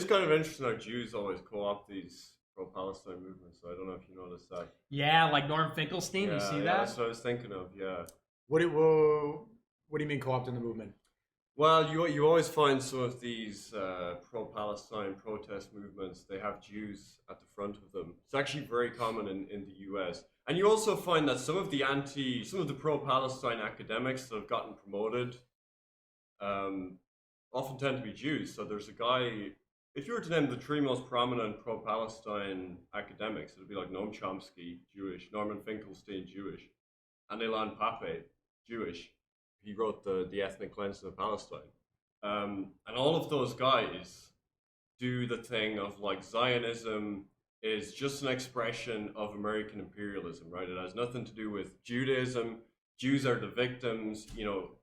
kind of interesting how Jews always co-opt these pro-Palestine movements. So I don't know if you noticed that. Yeah, like Norm Finkelstein. You see that? That's what I was thinking of. Yeah. What do you mean co-opting the movement? Well, you always find some of these pro-Palestine protest movements, they have Jews at the front of them. It's actually very common in the US. And you also find that some of the pro-Palestine academics that have gotten promoted often tend to be Jews. So there's a guy, if you were to name the three most prominent pro-Palestine academics, it would be like Noam Chomsky, Jewish, Norman Finkelstein, Jewish, and Ilan Pappé, Jewish. He wrote the Ethnic Cleansing of Palestine. And all of those guys do the thing of like Zionism is just an expression of American imperialism, right? It has nothing to do with Judaism. Jews are the victims,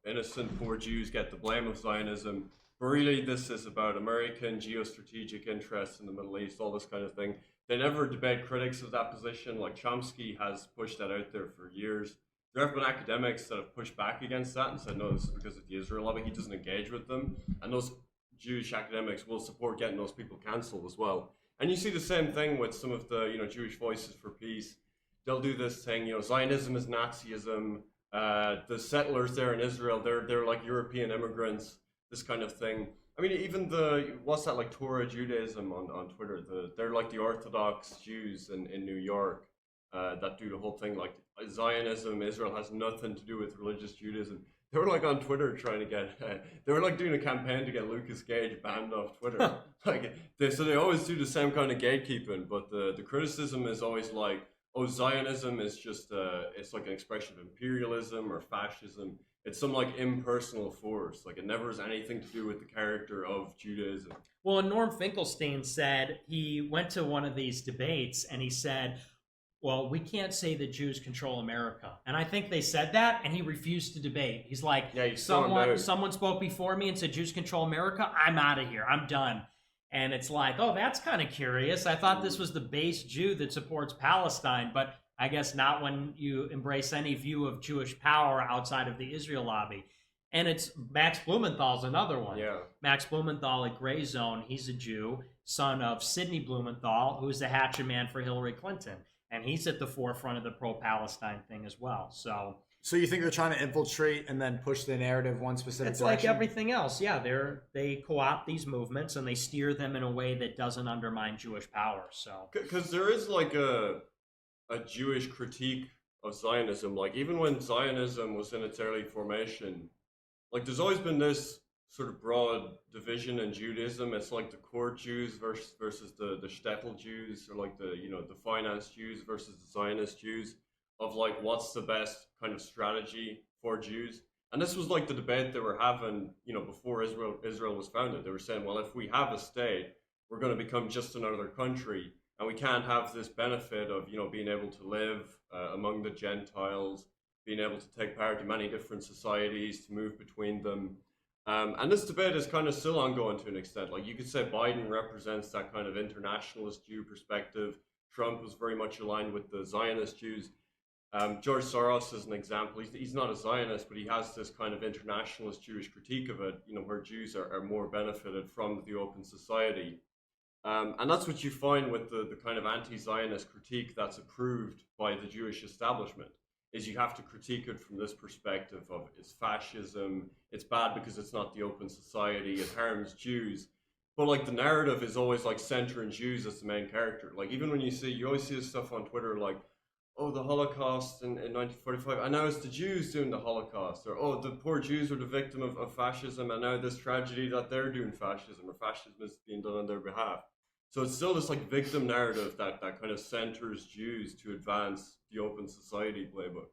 innocent poor Jews get the blame of Zionism. But really this is about American geostrategic interests in the Middle East, all this kind of thing. They never debate critics of that position, like Chomsky has pushed that out there for years. There have been academics that have pushed back against that and said, no, this is because of the Israel lobby. He doesn't engage with them. And those Jewish academics will support getting those people cancelled as well. And you see the same thing with some of the, Jewish Voices for Peace. They'll do this thing, Zionism is Nazism. The settlers there in Israel, they're like European immigrants, this kind of thing. I mean, even like Torah Judaism on Twitter, they're like the Orthodox Jews in New York. That do the whole thing like Zionism, Israel has nothing to do with religious Judaism. They were like on Twitter trying to get, they were like doing a campaign to get Lucas Gage banned off Twitter. So they always do the same kind of gatekeeping, but the criticism is always like, oh, Zionism is just, it's like an expression of imperialism or fascism. It's some like impersonal force. Like it never has anything to do with the character of Judaism. Well, Norm Finkelstein said, he went to one of these debates and he said, well, we can't say that Jews control America. And I think they said that, and he refused to debate. He's like, someone spoke before me and said Jews control America. I'm out of here. I'm done. And it's like, oh, that's kind of curious. I thought this was the base Jew that supports Palestine, but I guess not when you embrace any view of Jewish power outside of the Israel lobby. And it's Max Blumenthal's another one. Yeah. Max Blumenthal at Gray Zone, he's a Jew, son of Sidney Blumenthal, who is the hatchet man for Hillary Clinton. And he's at the forefront of the pro-Palestine thing as well. So you think they're trying to infiltrate and then push the narrative one specific it's direction? like everything else. Yeah, they co-opt these movements and they steer them in a way that doesn't undermine Jewish power. So because there is like a Jewish critique of Zionism. Like even when Zionism was in its early formation, like there's always been this sort of broad division in Judaism. It's like the core Jews versus the shtetl Jews, or like the finance Jews versus the Zionist Jews, of like what's the best kind of strategy for Jews. And this was like the debate they were having, before Israel was founded. They were saying, well, if we have a state, we're going to become just another country, and we can't have this benefit of being able to live among the Gentiles, being able to take part in many different societies, to move between them. And this debate is kind of still ongoing to an extent. Like you could say Biden represents that kind of internationalist Jew perspective. Trump was very much aligned with the Zionist Jews. George Soros is an example. He's not a Zionist, but he has this kind of internationalist Jewish critique of it, where Jews are more benefited from the open society. And that's what you find with the kind of anti-Zionist critique that's approved by the Jewish establishment. Is you have to critique it from this perspective of it's fascism, it's bad because it's not the open society, it harms Jews. But like the narrative is always like centering Jews as the main character. Like even when you always see this stuff on Twitter like, oh, the Holocaust in 1945, and now it's the Jews doing the Holocaust. Or, oh, the poor Jews were the victim of fascism, and now this tragedy that they're doing fascism, or fascism is being done on their behalf. So it's still this like victim narrative that kind of centers Jews to advance the open society playbook.